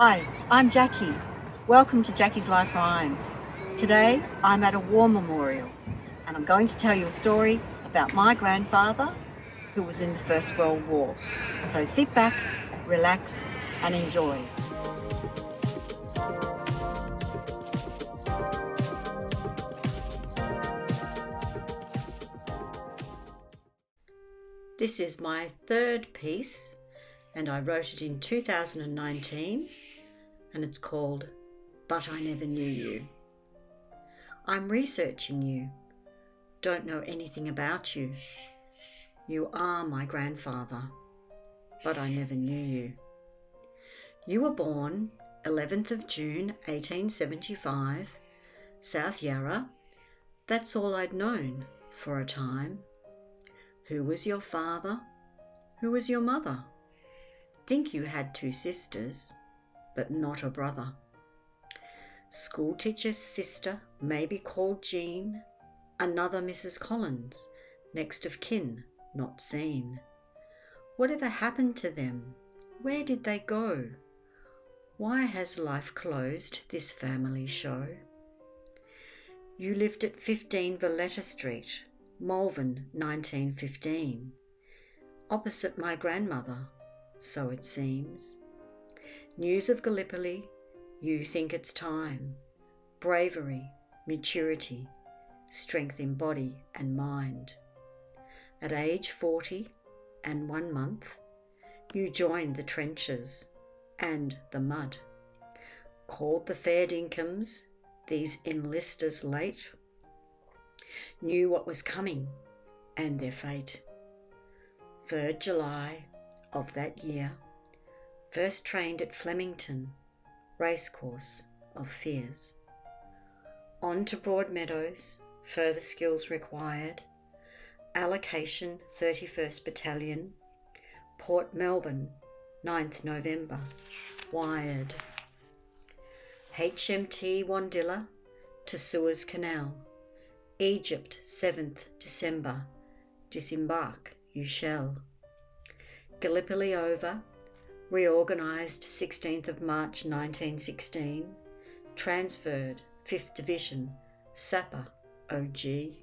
Hi, I'm Jacqui. Welcome to Jackie's Life Rhymes. Today I'm at a war memorial and I'm going to tell you a story about my grandfather who was in the First World War. So sit back, relax and enjoy. This is my third piece and I wrote it in 2019 and it's called But I Never Knew You. I'm researching you, don't know anything about you. You are my grandfather, but I never knew you. You were born 11th of June 1875, South Yarra. That's all I'd known for a time. Who was your father? Who was your mother? Think you had two sisters, but not a brother. Schoolteacher's sister may be called Jean, another Mrs. Collins, next of kin, not seen. Whatever happened to them? Where did they go? Why has life closed this family show? You lived at 15 Valletta Street, Malvern, 1915, opposite my grandmother, so it seems. News of Gallipoli, you think it's time. Bravery, maturity, strength in body and mind. At age 40 and 1 month, you joined the trenches and the mud. Called the fair dinkum, these enlisters late, knew what was coming and their fate. 3rd July of that year, first trained at Flemington, racecourse of fears. On to Broadmeadows, further skills required. Allocation 31st Battalion, Port Melbourne, 9th November, wired. HMT Wandilla to Suez Canal, Egypt 7th December, disembark you shall. Gallipoli over, reorganised 16th of March 1916, transferred 5th Division, Sapper OG.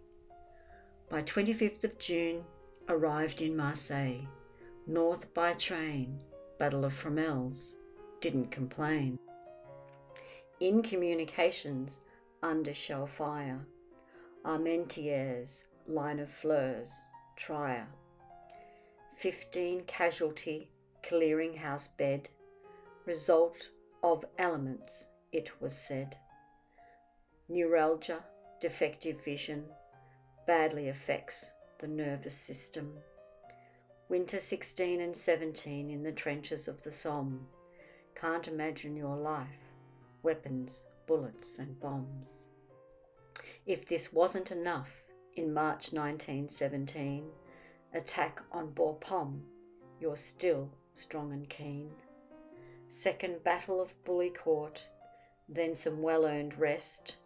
By 25th of June, arrived in Marseille, north by train, Battle of Fromelles, didn't complain. In communications, under shell fire, Armentières, line of Fleurs, Trier. 15 casualty, clearinghouse bed, result of elements, it was said. Neuralgia, defective vision, badly affects the nervous system. Winter 16 and 17 in the trenches of the Somme. Can't imagine your life. Weapons, bullets and bombs. If this wasn't enough, in March 1917, attack on Bapaume, you're still strong and keen. Second Battle of Bully Court, then some well-earned rest.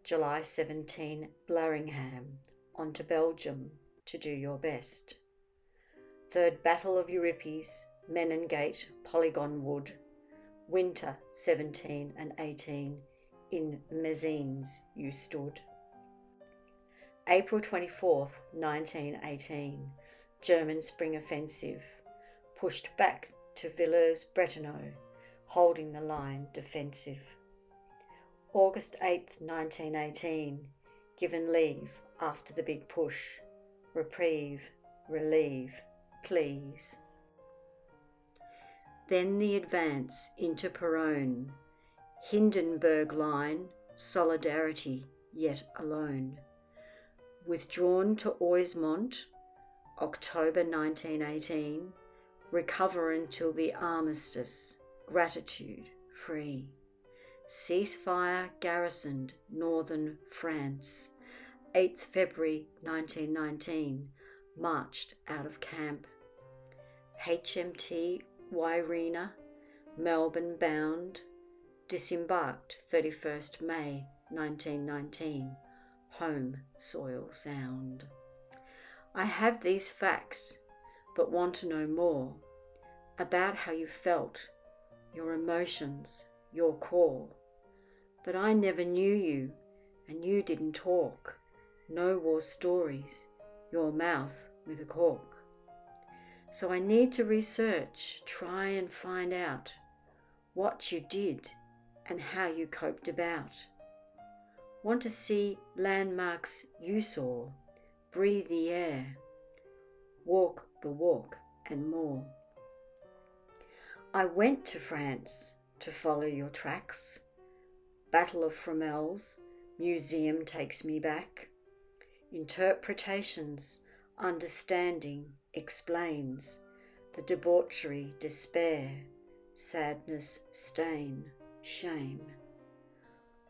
July 17, Blaringham, on to Belgium to do your best. Third Battle of Euripides, Menengate, Polygon Wood, winter 17 and 18, in Messines you stood. April 24th, 1918, German spring offensive, pushed back to Villers-Bretonneux, holding the line defensive. August 8th, 1918, given leave after the big push, reprieve, relieve, please. Then the advance into Péronne, Hindenburg line, solidarity yet alone. Withdrawn to Oismont, October 1918, recover until the armistice, gratitude free. Ceasefire garrisoned northern France, 8th February 1919, marched out of camp. HMT Wyrena, Melbourne bound, disembarked 31st May 1919, home soil sound. I have these facts, but want to know more about how you felt your emotions, your call. But I never knew you, and you didn't talk. No war stories, your mouth with a cork. So I need to research, try and find out what you did and how you coped about. Want to see landmarks you saw, breathe the air, walk the walk and more. I went to France to follow your tracks. Battle of Fromelles, museum takes me back. Interpretations, understanding, explains the debauchery, despair, sadness, stain, shame.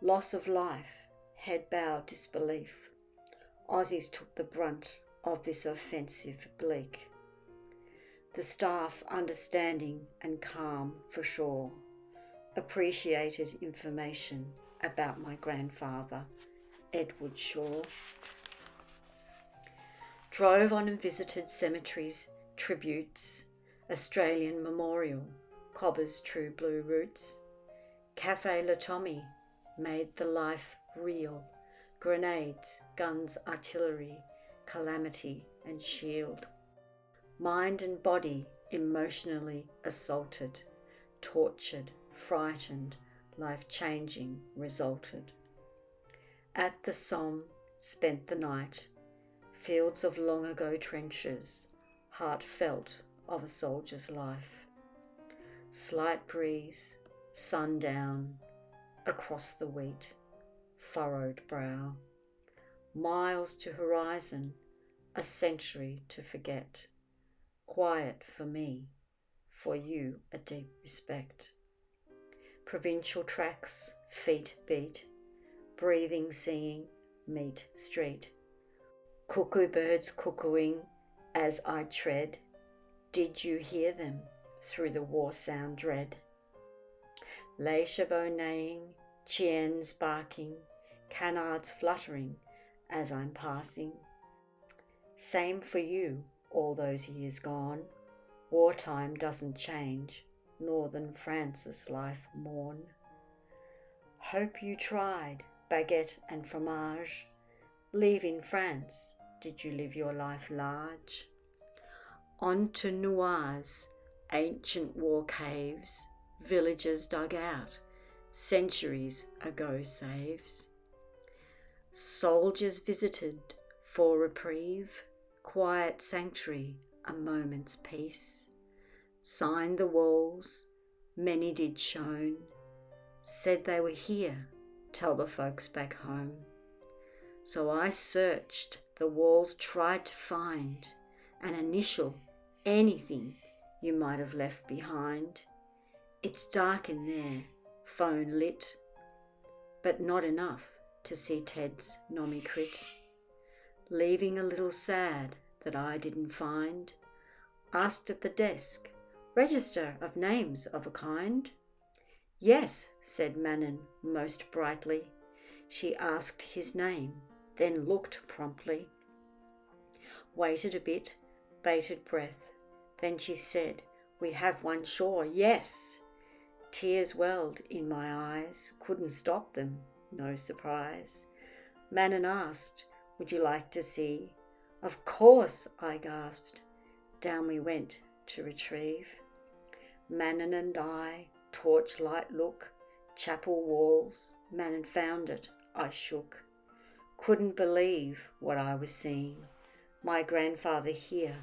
Loss of life, head bow disbelief. Aussies took the brunt of this offensive bleak. The staff understanding and calm for sure. Appreciated information about my grandfather, Edward Shaw. Drove on and visited cemeteries, tributes, Australian Memorial, Cobber's True Blue Roots. Cafe La Tommy made the life real. Grenades, guns, artillery, calamity and shield. Mind and body emotionally assaulted, tortured, frightened, life-changing resulted. At the Somme, spent the night, fields of long ago trenches, heartfelt of a soldier's life. Slight breeze, sundown, across the wheat, furrowed brow. Miles to horizon, a century to forget. Quiet for me, for you a deep respect. Provincial tracks, feet beat, breathing, seeing, meet street. Cuckoo birds cuckooing as I tread. Did you hear them through the war sound dread? Les chevaux neighing, chiens barking, canards fluttering as I'm passing. Same for you all those years gone. Wartime doesn't change northern France's life mourn. Hope you tried baguette and fromage. Leaving France, did you live your life large? On to Noirs, ancient war caves, villages dug out, centuries ago saves. Soldiers visited for reprieve, quiet sanctuary, a moment's peace. Signed the walls, many did shown, said they were here, tell the folks back home. So I searched the walls, tried to find an initial, anything you might have left behind. It's dark in there, phone lit, but not enough to see Ted's nommy crit. Leaving a little sad that I didn't find. Asked at the desk, register of names of a kind. Yes, said Manon most brightly. She asked his name, then looked promptly. Waited a bit, bated breath. Then she said, we have one sure, yes. Tears welled in my eyes, couldn't stop them, no surprise. Manon asked, would you like to see? Of course, I gasped. Down we went to retrieve. Manon and I, torchlight look, chapel walls, Manon found it, I shook. Couldn't believe what I was seeing. My grandfather here,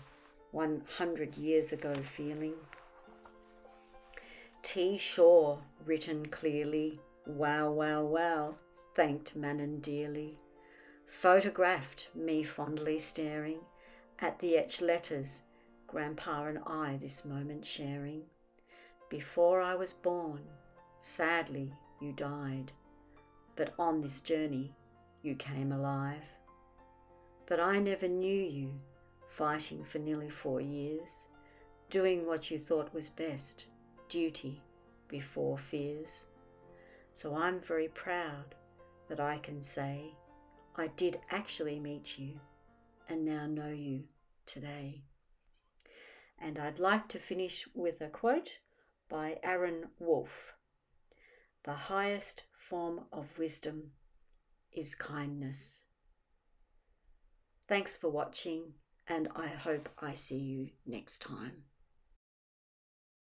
100 years ago feeling. T. Shaw, written clearly, wow, wow, wow, thanked Manon dearly. Photographed me fondly staring at the etched letters, Grandpa and I this moment sharing. Before I was born, sadly you died, but on this journey you came alive. But I never knew you, fighting for nearly 4 years, doing what you thought was best, duty before fears. So I'm very proud that I can say I did actually meet you and now know you today. And I'd like to finish with a quote by Aaron Wolfe. The highest form of wisdom is kindness. Thanks for watching, and I hope I see you next time.